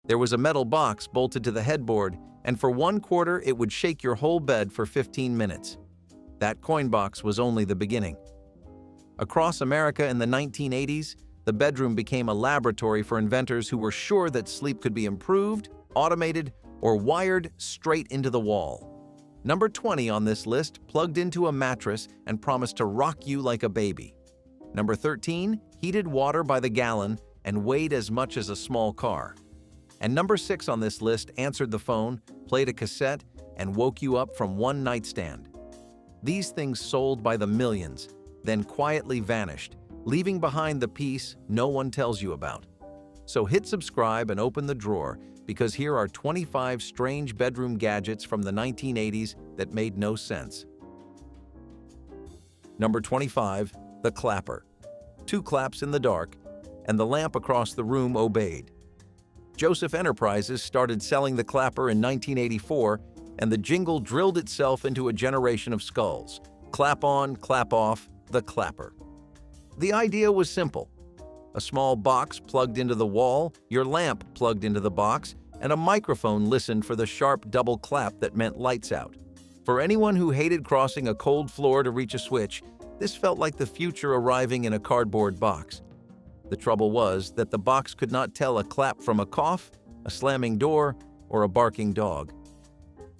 There was a metal box bolted to the headboard, and for 1/4 it would shake your whole bed for 15 minutes. That coin box was only the beginning. Across America in the 1980s, the bedroom became a laboratory for inventors who were sure that sleep could be improved, automated, or wired straight into the wall. Number 20 on this list plugged into a mattress and promised to rock you like a baby. Number 13 heated water by the gallon and weighed as much as a small car. And number 6 on this list answered the phone, played a cassette, and woke you up from one nightstand. These things sold by the millions, then quietly vanished, leaving behind the piece no one tells you about. So hit subscribe and open the drawer, because here are 25 strange bedroom gadgets from the 1980s that made no sense. Number 25, the clapper. 2 claps in the dark, and the lamp across the room obeyed. Joseph Enterprises started selling the clapper in 1984, and the jingle drilled itself into a generation of skulls. Clap on, clap off, the clapper. The idea was simple. A small box plugged into the wall, your lamp plugged into the box, and a microphone listened for the sharp double clap that meant lights out. For anyone who hated crossing a cold floor to reach a switch, this felt like the future arriving in a cardboard box. The trouble was that the box could not tell a clap from a cough, a slamming door, or a barking dog.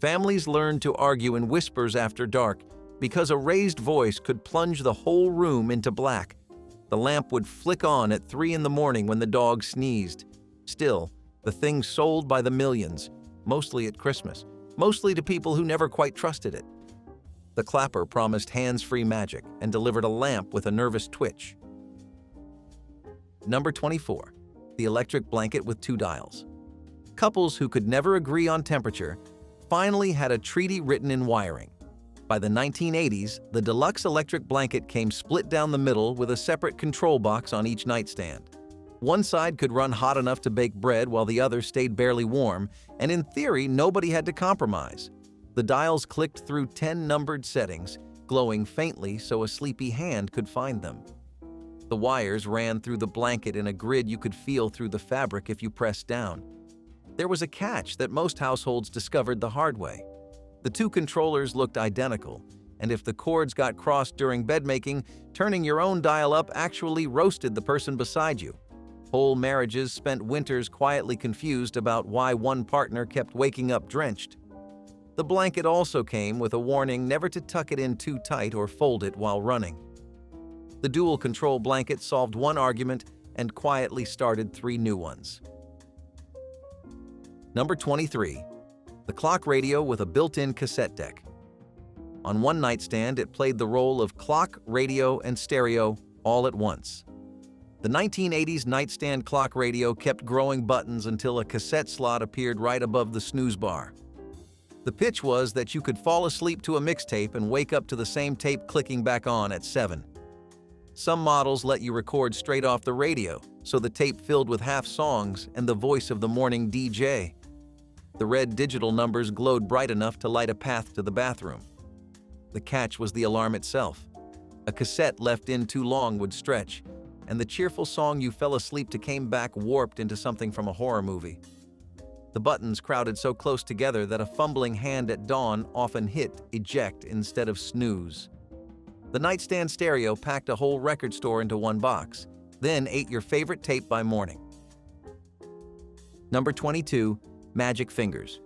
Families learned to argue in whispers after dark because a raised voice could plunge the whole room into black. The lamp would flick on at 3 in the morning when the dog sneezed. Still, the thing sold by the millions, mostly at Christmas, mostly to people who never quite trusted it. The clapper promised hands-free magic and delivered a lamp with a nervous twitch. Number 24, the electric blanket with 2 dials. Couples who could never agree on temperature finally had a treaty written in wiring. By the 1980s, the deluxe electric blanket came split down the middle with a separate control box on each nightstand. One side could run hot enough to bake bread while the other stayed barely warm, and in theory, nobody had to compromise. The dials clicked through 10 numbered settings, glowing faintly so a sleepy hand could find them. The wires ran through the blanket in a grid you could feel through the fabric if you pressed down. There was a catch that most households discovered the hard way. The 2 controllers looked identical, and if the cords got crossed during bedmaking, turning your own dial up actually roasted the person beside you. Whole marriages spent winters quietly confused about why one partner kept waking up drenched. The blanket also came with a warning never to tuck it in too tight or fold it while running. The dual control blanket solved one argument and quietly started 3 new ones. Number 23, the clock radio with a built-in cassette deck. On one nightstand, it played the role of clock, radio, and stereo all at once. The 1980s nightstand clock radio kept growing buttons until a cassette slot appeared right above the snooze bar. The pitch was that you could fall asleep to a mixtape and wake up to the same tape clicking back on at 7. Some models let you record straight off the radio, so the tape filled with half songs and the voice of the morning DJ. The red digital numbers glowed bright enough to light a path to the bathroom. The catch was the alarm itself. A cassette left in too long would stretch, and the cheerful song you fell asleep to came back warped into something from a horror movie. The buttons crowded so close together that a fumbling hand at dawn often hit eject instead of snooze. The nightstand stereo packed a whole record store into one box, then ate your favorite tape by morning. Number 22, Magic Fingers.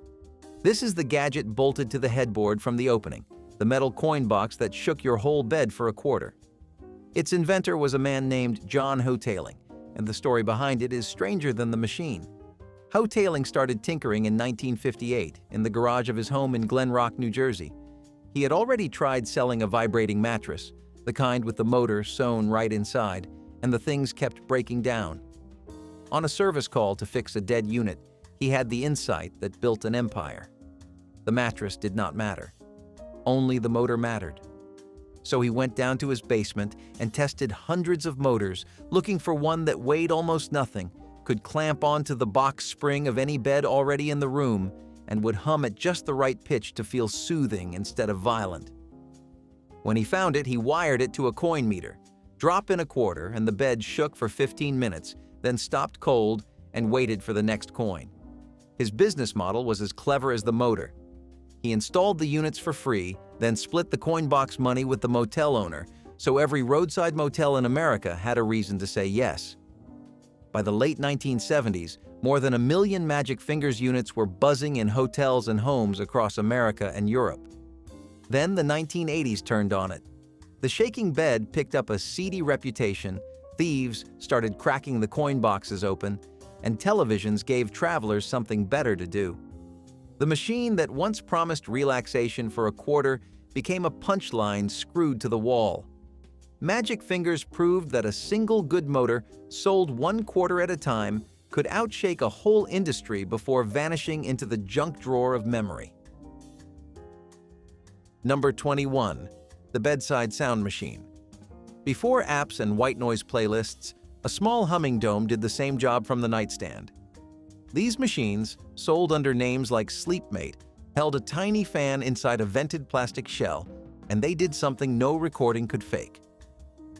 This is the gadget bolted to the headboard from the opening, the metal coin box that shook your whole bed for a quarter. Its inventor was a man named John Hotailing, and the story behind it is stranger than the machine. Hotailing started tinkering in 1958 in the garage of his home in Glen Rock, New Jersey. He had already tried selling a vibrating mattress, the kind with the motor sewn right inside, and the things kept breaking down. On a service call to fix a dead unit, he had the insight that built an empire. The mattress did not matter. Only the motor mattered. So he went down to his basement and tested hundreds of motors, looking for one that weighed almost nothing, could clamp onto the box spring of any bed already in the room, and would hum at just the right pitch to feel soothing instead of violent. When he found it, he wired it to a coin meter. Drop in a quarter and the bed shook for 15 minutes, then stopped cold and waited for the next coin. His business model was as clever as the motor. He installed the units for free, then split the coin box money with the motel owner, so every roadside motel in America had a reason to say yes. By the late 1970s, more than 1 million Magic Fingers units were buzzing in hotels and homes across America and Europe. Then the 1980s turned on it. The shaking bed picked up a seedy reputation, thieves started cracking the coin boxes open, and televisions gave travelers something better to do. The machine that once promised relaxation for a quarter became a punchline screwed to the wall. Magic Fingers proved that a single good motor, sold 1 quarter at a time, could outshake a whole industry before vanishing into the junk drawer of memory. Number 21. The bedside sound machine. Before apps and white noise playlists, a small humming dome did the same job from the nightstand. These machines, sold under names like Sleepmate, held a tiny fan inside a vented plastic shell, and they did something no recording could fake.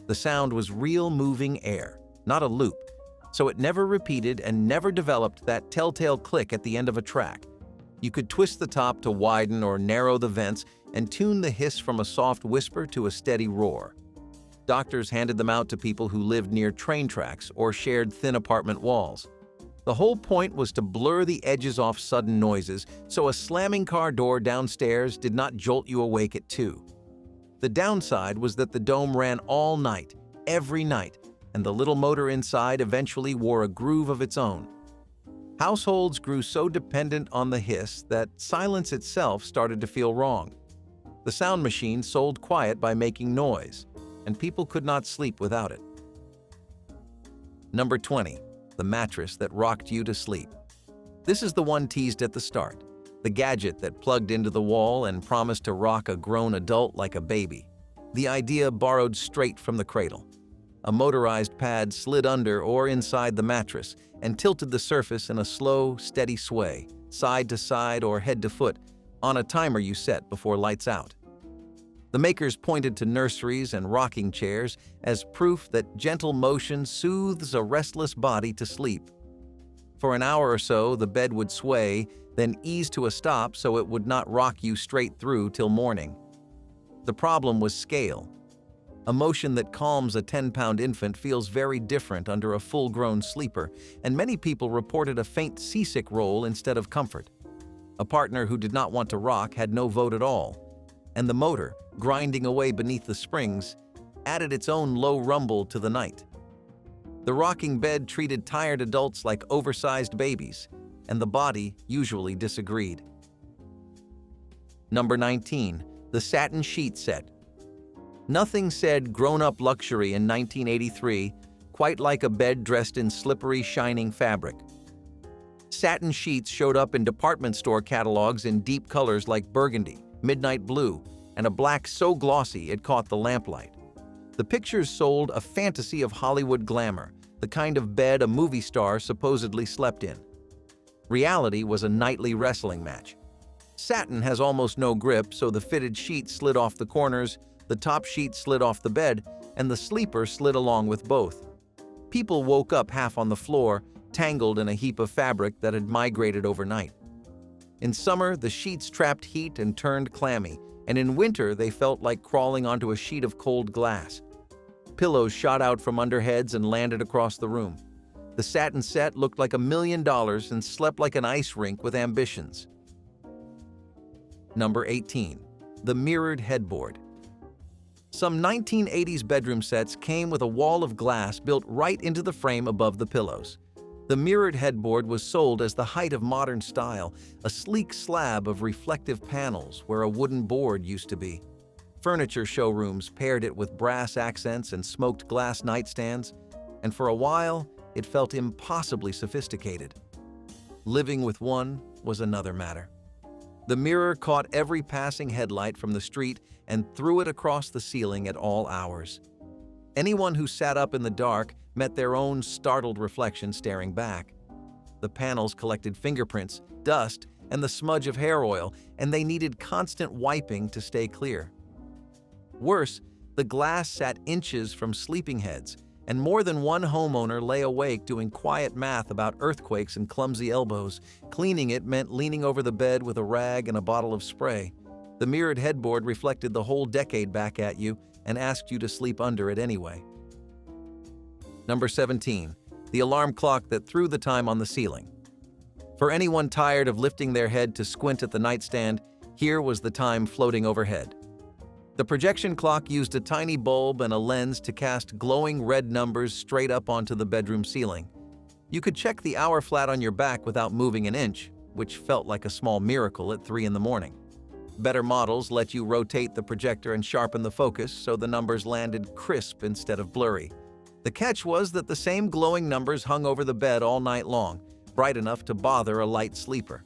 The sound was real moving air, not a loop, so it never repeated and never developed that telltale click at the end of a track. You could twist the top to widen or narrow the vents and tune the hiss from a soft whisper to a steady roar. Doctors handed them out to people who lived near train tracks or shared thin apartment walls. The whole point was to blur the edges off sudden noises, so a slamming car door downstairs did not jolt you awake at 2. The downside was that the dome ran all night, every night, and the little motor inside eventually wore a groove of its own. Households grew so dependent on the hiss that silence itself started to feel wrong. The sound machine sold quiet by making noise, and people could not sleep without it. Number 20. The mattress that rocked you to sleep. This is the one teased at the start, the gadget that plugged into the wall and promised to rock a grown adult like a baby. The idea borrowed straight from the cradle. A motorized pad slid under or inside the mattress and tilted the surface in a slow, steady sway, side to side or head to foot, on a timer you set before lights out. The makers pointed to nurseries and rocking chairs as proof that gentle motion soothes a restless body to sleep. For an hour or so, the bed would sway, then ease to a stop so it would not rock you straight through till morning. The problem was scale. A motion that calms a 10-pound infant feels very different under a full-grown sleeper, and many people reported a faint seasick roll instead of comfort. A partner who did not want to rock had no vote at all, and the motor, grinding away beneath the springs, added its own low rumble to the night. The rocking bed treated tired adults like oversized babies, and the body usually disagreed. Number 19. The Satin sheet set. Nothing said grown-up luxury in 1983 quite like a bed dressed in slippery, shining fabric. Satin sheets showed up in department store catalogs in deep colors like burgundy, midnight blue, and a black so glossy it caught the lamplight. The pictures sold a fantasy of Hollywood glamour, the kind of bed a movie star supposedly slept in. Reality was a nightly wrestling match. Satin has almost no grip, so the fitted sheet slid off the corners, the top sheet slid off the bed, and the sleeper slid along with both. People woke up half on the floor, tangled in a heap of fabric that had migrated overnight. In summer, the sheets trapped heat and turned clammy, and in winter they felt like crawling onto a sheet of cold glass. Pillows shot out from under heads and landed across the room. The satin set looked like $1 million and slept like an ice rink with ambitions. Number 18. The mirrored headboard. Some 1980s bedroom sets came with a wall of glass built right into the frame above the pillows. The mirrored headboard was sold as the height of modern style, a sleek slab of reflective panels where a wooden board used to be. Furniture showrooms paired it with brass accents and smoked glass nightstands, and for a while, it felt impossibly sophisticated. Living with one was another matter. The mirror caught every passing headlight from the street and threw it across the ceiling at all hours. Anyone who sat up in the dark met their own startled reflection staring back. The panels collected fingerprints, dust, and the smudge of hair oil, and they needed constant wiping to stay clear. Worse, the glass sat inches from sleeping heads, and more than one homeowner lay awake doing quiet math about earthquakes and clumsy elbows. Cleaning it meant leaning over the bed with a rag and a bottle of spray. The mirrored headboard reflected the whole decade back at you and asked you to sleep under it anyway. Number 17. The alarm clock that threw the time on the ceiling. For anyone tired of lifting their head to squint at the nightstand, here was the time floating overhead. The projection clock used a tiny bulb and a lens to cast glowing red numbers straight up onto the bedroom ceiling. You could check the hour flat on your back without moving an inch, which felt like a small miracle at 3 in the morning. Better models let you rotate the projector and sharpen the focus so the numbers landed crisp instead of blurry. The catch was that the same glowing numbers hung over the bed all night long, bright enough to bother a light sleeper.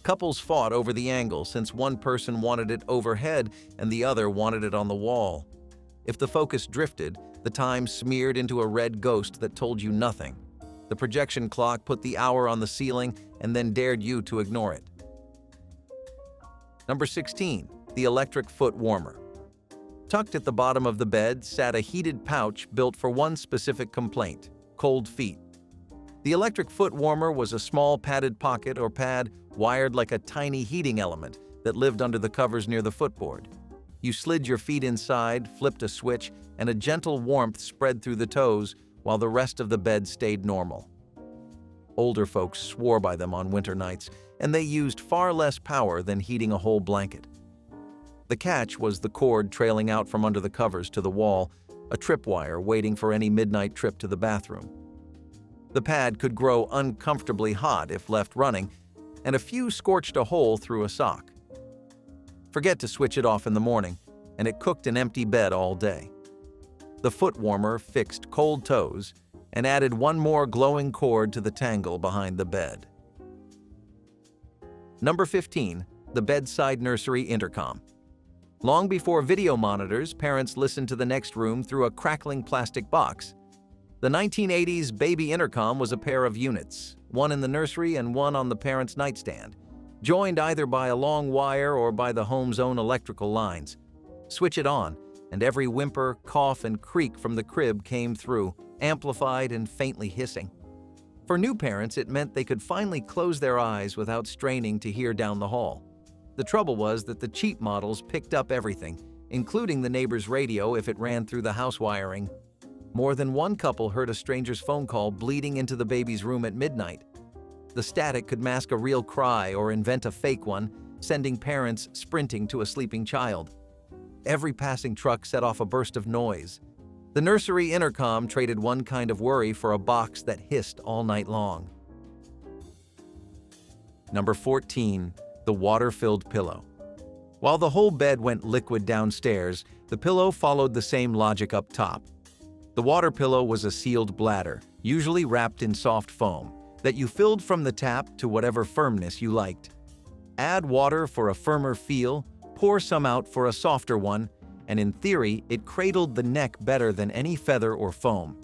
Couples fought over the angle since one person wanted it overhead and the other wanted it on the wall. If the focus drifted, the time smeared into a red ghost that told you nothing. The projection clock put the hour on the ceiling and then dared you to ignore it. Number 16. The electric foot warmer. Tucked at the bottom of the bed sat a heated pouch built for one specific complaint: cold feet. The electric foot warmer was a small padded pocket or pad wired like a tiny heating element that lived under the covers near the footboard. You slid your feet inside, flipped a switch, and a gentle warmth spread through the toes while the rest of the bed stayed normal. Older folks swore by them on winter nights, and they used far less power than heating a whole blanket. The catch was the cord trailing out from under the covers to the wall, a tripwire waiting for any midnight trip to the bathroom. The pad could grow uncomfortably hot if left running, and a few scorched a hole through a sock. Forget to switch it off in the morning, and it cooked an empty bed all day. The foot warmer fixed cold toes and added one more glowing cord to the tangle behind the bed. Number 15. The bedside nursery intercom. Long before video monitors, parents listened to the next room through a crackling plastic box. The 1980s baby intercom was a pair of units, one in the nursery and one on the parent's nightstand, joined either by a long wire or by the home's own electrical lines. Switch it on, and every whimper, cough, and creak from the crib came through, amplified and faintly hissing. For new parents, it meant they could finally close their eyes without straining to hear down the hall. The trouble was that the cheap models picked up everything, including the neighbor's radio if it ran through the house wiring. More than one couple heard a stranger's phone call bleeding into the baby's room at midnight. The static could mask a real cry or invent a fake one, sending parents sprinting to a sleeping child. Every passing truck set off a burst of noise. The nursery intercom traded one kind of worry for a box that hissed all night long. Number 14. The water-filled pillow. While the whole bed went liquid downstairs, the pillow followed the same logic up top. The water pillow was a sealed bladder, usually wrapped in soft foam, that you filled from the tap to whatever firmness you liked. Add water for a firmer feel, pour some out for a softer one, and in theory, it cradled the neck better than any feather or foam.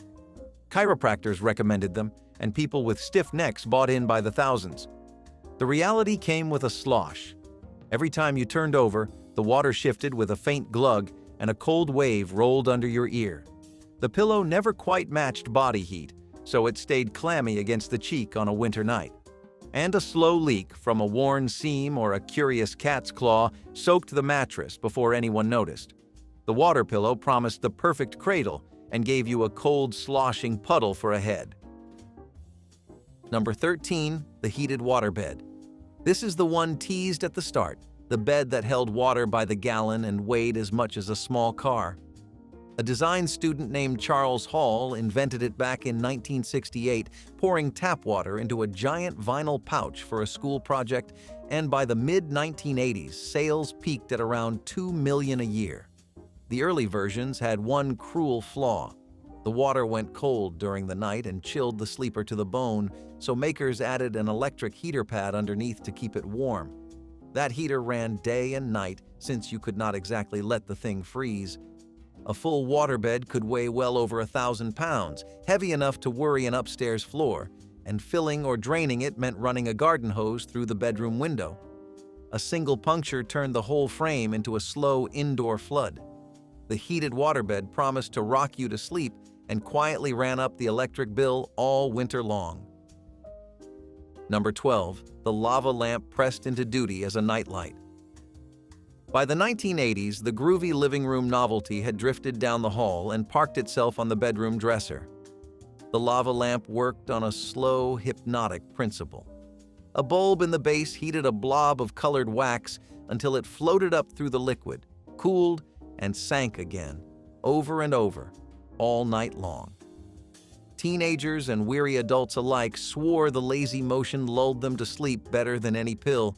Chiropractors recommended them, and people with stiff necks bought in by the thousands. The reality came with a slosh. Every time you turned over, the water shifted with a faint glug, and a cold wave rolled under your ear. The pillow never quite matched body heat, so it stayed clammy against the cheek on a winter night. And a slow leak from a worn seam or a curious cat's claw soaked the mattress before anyone noticed. The water pillow promised the perfect cradle and gave you a cold, sloshing puddle for a head. Number 13. The heated waterbed. This is the one teased at the start, the bed that held water by the gallon and weighed as much as a small car. A design student named Charles Hall invented it back in 1968, pouring tap water into a giant vinyl pouch for a school project, and by the mid-1980s, sales peaked at around 2 million a year. The early versions had one cruel flaw. The water went cold during the night and chilled the sleeper to the bone, so makers added an electric heater pad underneath to keep it warm. That heater ran day and night since you could not exactly let the thing freeze. A full waterbed could weigh well over 1,000 pounds, heavy enough to worry an upstairs floor, and filling or draining it meant running a garden hose through the bedroom window. A single puncture turned the whole frame into a slow indoor flood. The heated waterbed promised to rock you to sleep and quietly ran up the electric bill all winter long. Number 12. The lava lamp pressed into duty as a nightlight. By the 1980s, the groovy living room novelty had drifted down the hall and parked itself on the bedroom dresser. The lava lamp worked on a slow, hypnotic principle. A bulb in the base heated a blob of colored wax until it floated up through the liquid, cooled, and sank again, over and over, all night long. Teenagers and weary adults alike swore the lazy motion lulled them to sleep better than any pill.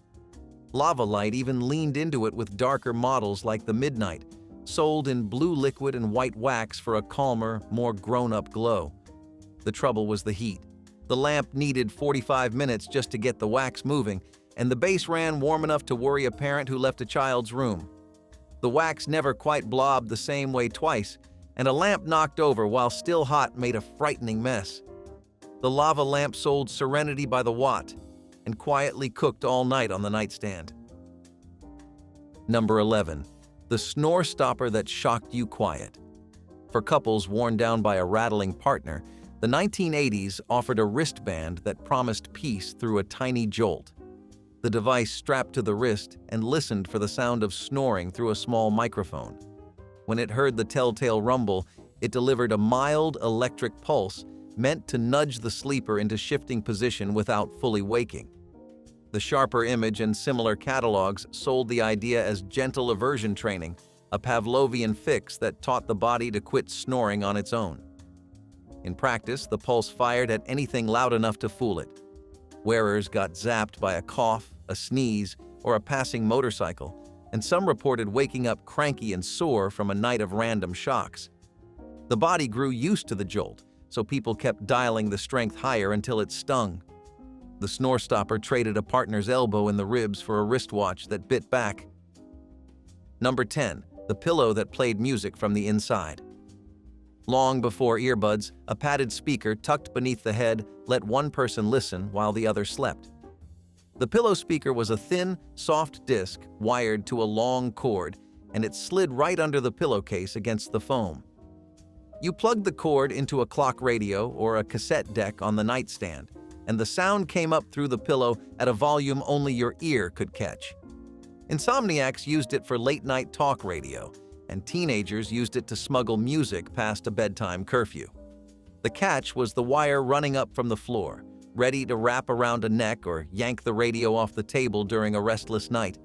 Lava Light even leaned into it with darker models like the Midnight, sold in blue liquid and white wax for a calmer, more grown-up glow. The trouble was the heat. The lamp needed 45 minutes just to get the wax moving, and the base ran warm enough to worry a parent who left a child's room. The wax never quite blobbed the same way twice, and a lamp knocked over while still hot made a frightening mess. The lava lamp sold serenity by the watt and quietly cooked all night on the nightstand. Number 11. The snore stopper that shocked you quiet. For couples worn down by a rattling partner, the 1980s offered a wristband that promised peace through a tiny jolt. The device strapped to the wrist and listened for the sound of snoring through a small microphone. When it heard the telltale rumble, it delivered a mild electric pulse meant to nudge the sleeper into shifting position without fully waking. The sharper image and similar catalogs sold the idea as gentle aversion training, a Pavlovian fix that taught the body to quit snoring on its own. In practice, the pulse fired at anything loud enough to fool it. Wearers got zapped by a cough, a sneeze, or a passing motorcycle, and some reported waking up cranky and sore from a night of random shocks. The body grew used to the jolt, so people kept dialing the strength higher until it stung. The snore stopper traded a partner's elbow in the ribs for a wristwatch that bit back. Number 10. The pillow that played music from the inside. Long before earbuds, a padded speaker tucked beneath the head let one person listen while the other slept. The pillow speaker was a thin, soft disc wired to a long cord, and it slid right under the pillowcase against the foam. You plugged the cord into a clock radio or a cassette deck on the nightstand, and the sound came up through the pillow at a volume only your ear could catch. Insomniacs used it for late-night talk radio, and teenagers used it to smuggle music past a bedtime curfew. The catch was the wire running up from the floor, ready to wrap around a neck or yank the radio off the table during a restless night.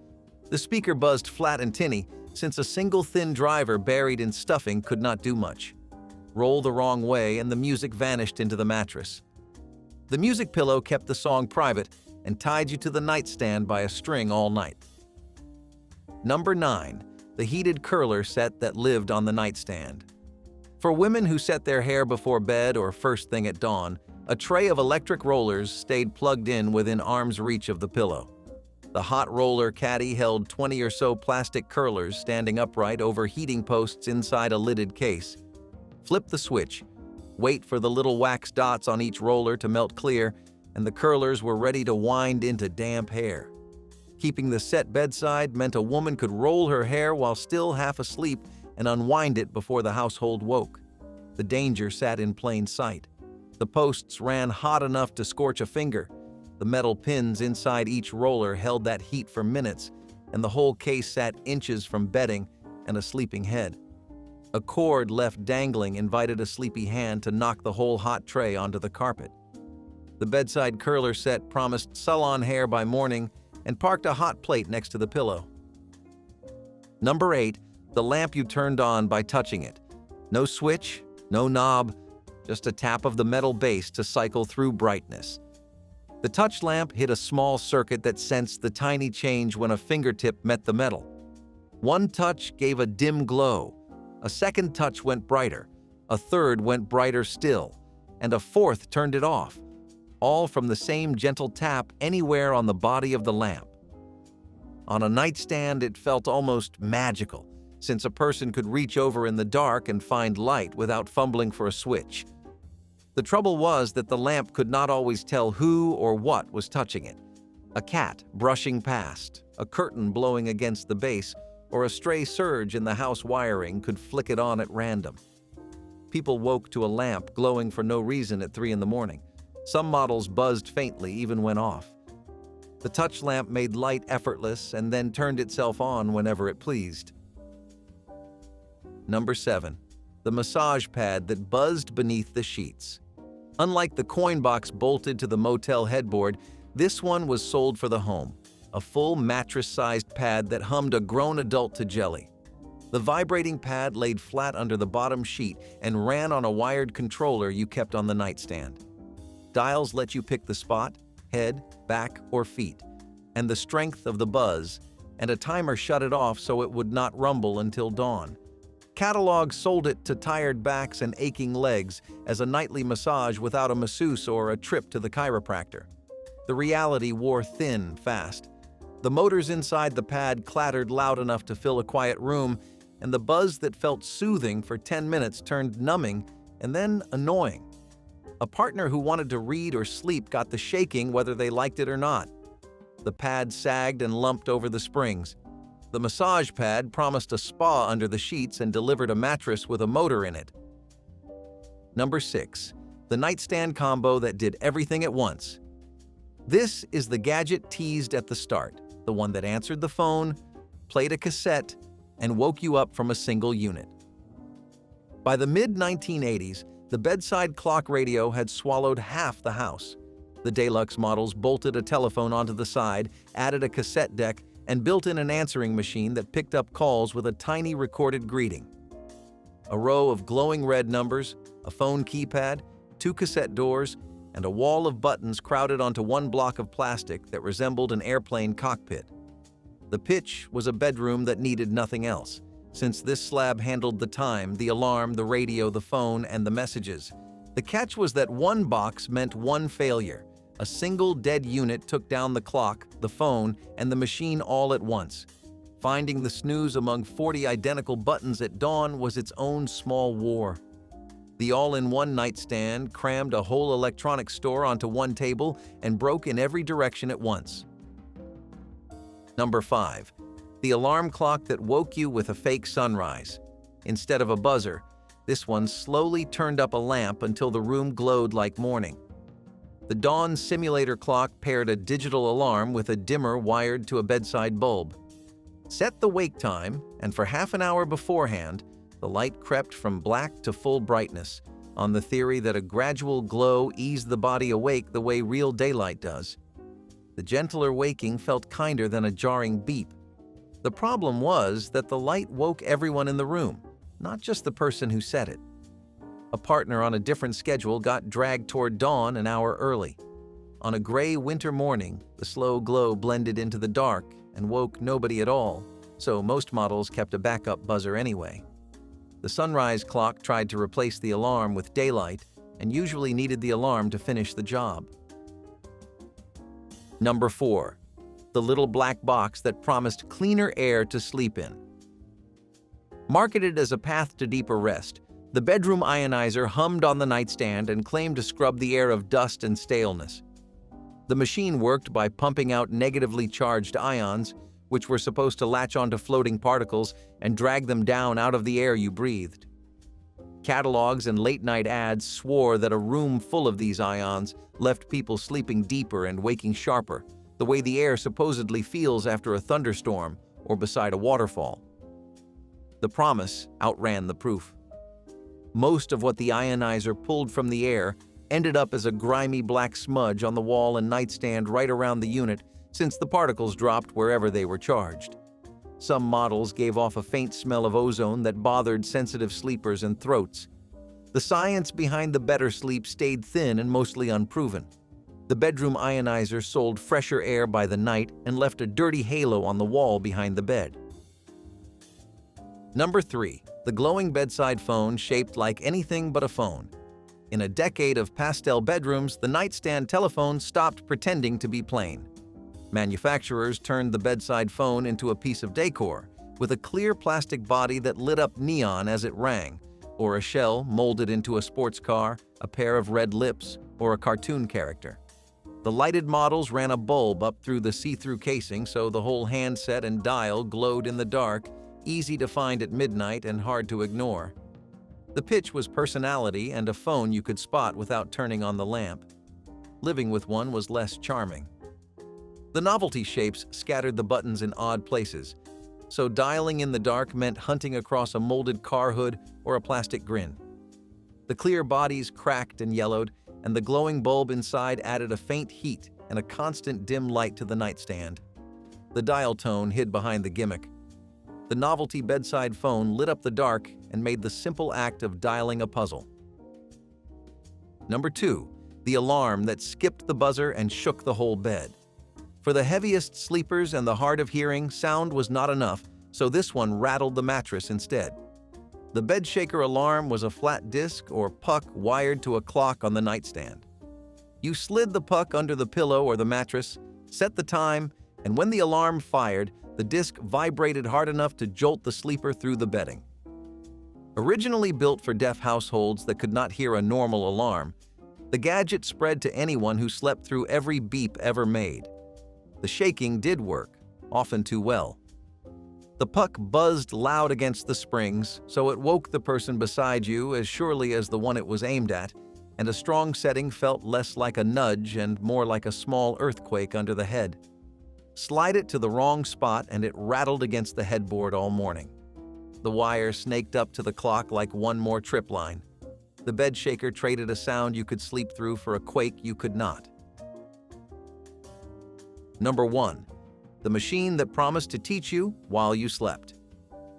The speaker buzzed flat and tinny, since a single thin driver buried in stuffing could not do much. Roll the wrong way and the music vanished into the mattress. The music pillow kept the song private and tied you to the nightstand by a string all night. Number 9. The heated curler set that lived on the nightstand. For women who set their hair before bed or first thing at dawn, a tray of electric rollers stayed plugged in within arm's reach of the pillow. The hot roller caddy held 20 or so plastic curlers standing upright over heating posts inside a lidded case. Flip the switch, wait for the little wax dots on each roller to melt clear, and the curlers were ready to wind into damp hair. Keeping the set bedside meant a woman could roll her hair while still half asleep and unwind it before the household woke. The danger sat in plain sight. The posts ran hot enough to scorch a finger. The metal pins inside each roller held that heat for minutes, and the whole case sat inches from bedding and a sleeping head. A cord left dangling invited a sleepy hand to knock the whole hot tray onto the carpet. The bedside curler set promised salon hair by morning and parked a hot plate next to the pillow. Number 8. The lamp you turned on by touching it. No switch, no knob, just a tap of the metal base to cycle through brightness. The touch lamp hit a small circuit that sensed the tiny change when a fingertip met the metal. One touch gave a dim glow, a second touch went brighter, a third went brighter still, and a fourth turned it off, all from the same gentle tap anywhere on the body of the lamp. On a nightstand, it felt almost magical, since a person could reach over in the dark and find light without fumbling for a switch. The trouble was that the lamp could not always tell who or what was touching it. A cat brushing past, a curtain blowing against the base, or a stray surge in the house wiring could flick it on at random. People woke to a lamp glowing for no reason at 3 in the morning. Some models buzzed faintly even when off. The touch lamp made light effortless and then turned itself on whenever it pleased. Number 7. The massage pad that buzzed beneath the sheets. Unlike the coin box bolted to the motel headboard, this one was sold for the home, a full mattress-sized pad that hummed a grown adult to jelly. The vibrating pad laid flat under the bottom sheet and ran on a wired controller you kept on the nightstand. Dials let you pick the spot, head, back, or feet, and the strength of the buzz, and a timer shut it off so it would not rumble until dawn. Catalogs sold it to tired backs and aching legs as a nightly massage without a masseuse or a trip to the chiropractor. The reality wore thin fast. The motors inside the pad clattered loud enough to fill a quiet room, and the buzz that felt soothing for 10 minutes turned numbing and then annoying. A partner who wanted to read or sleep got the shaking whether they liked it or not. The pad sagged and lumped over the springs. The massage pad promised a spa under the sheets and delivered a mattress with a motor in it. Number 6. The nightstand combo that did everything at once. This is the gadget teased at the start, the one that answered the phone, played a cassette, and woke you up from a single unit. By the mid-1980s, the bedside clock radio had swallowed half the house. The deluxe models bolted a telephone onto the side, added a cassette deck, and built in an answering machine that picked up calls with a tiny recorded greeting. A row of glowing red numbers, a phone keypad, 2 cassette doors, and a wall of buttons crowded onto one block of plastic that resembled an airplane cockpit. The pitch was a bedroom that needed nothing else, since this slab handled the time, the alarm, the radio, the phone, and the messages. The catch was that one box meant one failure. A single dead unit took down the clock, the phone, and the machine all at once. Finding the snooze among 40 identical buttons at dawn was its own small war. The all-in-one nightstand crammed a whole electronics store onto one table and broke in every direction at once. Number 5. The alarm clock that woke you with a fake sunrise. Instead of a buzzer, this one slowly turned up a lamp until the room glowed like morning. The dawn simulator clock paired a digital alarm with a dimmer wired to a bedside bulb. Set the wake time, and for half an hour beforehand, the light crept from black to full brightness, on the theory that a gradual glow eased the body awake the way real daylight does. The gentler waking felt kinder than a jarring beep. The problem was that the light woke everyone in the room, not just the person who set it. A partner on a different schedule got dragged toward dawn an hour early. On a gray winter morning, the slow glow blended into the dark and woke nobody at all, so most models kept a backup buzzer anyway. The sunrise clock tried to replace the alarm with daylight and usually needed the alarm to finish the job. Number 4. The little black box that promised cleaner air to sleep in. Marketed as a path to deeper rest, the bedroom ionizer hummed on the nightstand and claimed to scrub the air of dust and staleness. The machine worked by pumping out negatively charged ions, which were supposed to latch onto floating particles and drag them down out of the air you breathed. Catalogs and late-night ads swore that a room full of these ions left people sleeping deeper and waking sharper, the way the air supposedly feels after a thunderstorm or beside a waterfall. The promise outran the proof. Most of what the ionizer pulled from the air ended up as a grimy black smudge on the wall and nightstand right around the unit, since the particles dropped wherever they were charged. Some models gave off a faint smell of ozone that bothered sensitive sleepers and throats. The science behind the better sleep stayed thin and mostly unproven. The bedroom ionizer sold fresher air by the night and left a dirty halo on the wall behind the bed. Number 3. The glowing bedside phone shaped like anything but a phone. In a decade of pastel bedrooms, the nightstand telephone stopped pretending to be plain. Manufacturers turned the bedside phone into a piece of decor, with a clear plastic body that lit up neon as it rang, or a shell molded into a sports car, a pair of red lips, or a cartoon character. The lighted models ran a bulb up through the see-through casing so the whole handset and dial glowed in the dark, easy to find at midnight and hard to ignore. The pitch was personality and a phone you could spot without turning on the lamp. Living with one was less charming. The novelty shapes scattered the buttons in odd places, so dialing in the dark meant hunting across a molded car hood or a plastic grin. The clear bodies cracked and yellowed, and the glowing bulb inside added a faint heat and a constant dim light to the nightstand. The dial tone hid behind the gimmick. The novelty bedside phone lit up the dark and made the simple act of dialing a puzzle. Number 2. The alarm that skipped the buzzer and shook the whole bed. For the heaviest sleepers and the hard of hearing, sound was not enough, so this one rattled the mattress instead. The bed shaker alarm was a flat disc or puck wired to a clock on the nightstand. You slid the puck under the pillow or the mattress, set the time, and when the alarm fired, the disc vibrated hard enough to jolt the sleeper through the bedding. Originally built for deaf households that could not hear a normal alarm, the gadget spread to anyone who slept through every beep ever made. The shaking did work, often too well. The puck buzzed loud against the springs, so it woke the person beside you as surely as the one it was aimed at, and a strong setting felt less like a nudge and more like a small earthquake under the head. Slide it to the wrong spot and it rattled against the headboard all morning. The wire snaked up to the clock like one more trip line. The bed shaker traded a sound you could sleep through for a quake you could not. Number 1. The machine that promised to teach you while you slept.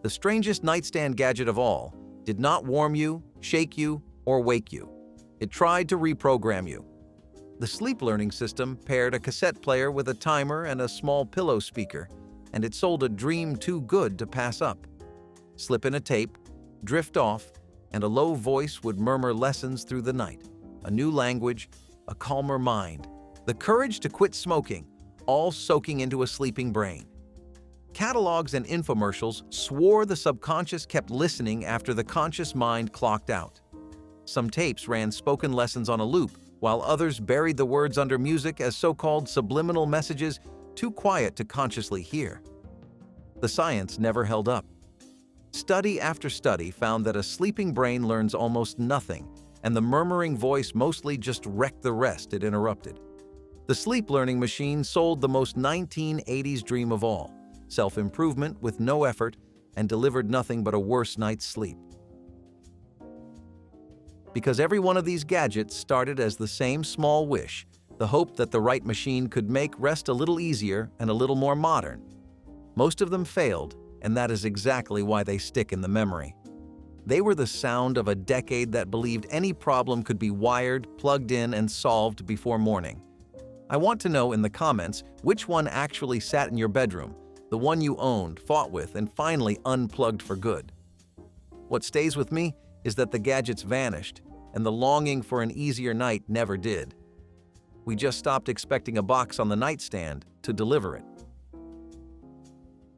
The strangest nightstand gadget of all did not warm you, shake you, or wake you. It tried to reprogram you. The sleep learning system paired a cassette player with a timer and a small pillow speaker, and it sold a dream too good to pass up. Slip in a tape, drift off, and a low voice would murmur lessons through the night. A new language, a calmer mind, the courage to quit smoking, all soaking into a sleeping brain. Catalogs and infomercials swore the subconscious kept listening after the conscious mind clocked out. Some tapes ran spoken lessons on a loop, while others buried the words under music as so-called subliminal messages too quiet to consciously hear. The science never held up. Study after study found that a sleeping brain learns almost nothing, and the murmuring voice mostly just wrecked the rest it interrupted. The sleep learning machine sold the most 1980s dream of all, self-improvement with no effort, and delivered nothing but a worse night's sleep. Because every one of these gadgets started as the same small wish, the hope that the right machine could make rest a little easier and a little more modern. Most of them failed, and that is exactly why they stick in the memory. They were the sound of a decade that believed any problem could be wired, plugged in, and solved before morning. I want to know in the comments which one actually sat in your bedroom, the one you owned, fought with, and finally unplugged for good. What stays with me is that the gadgets vanished, and the longing for an easier night never did. We just stopped expecting a box on the nightstand to deliver it.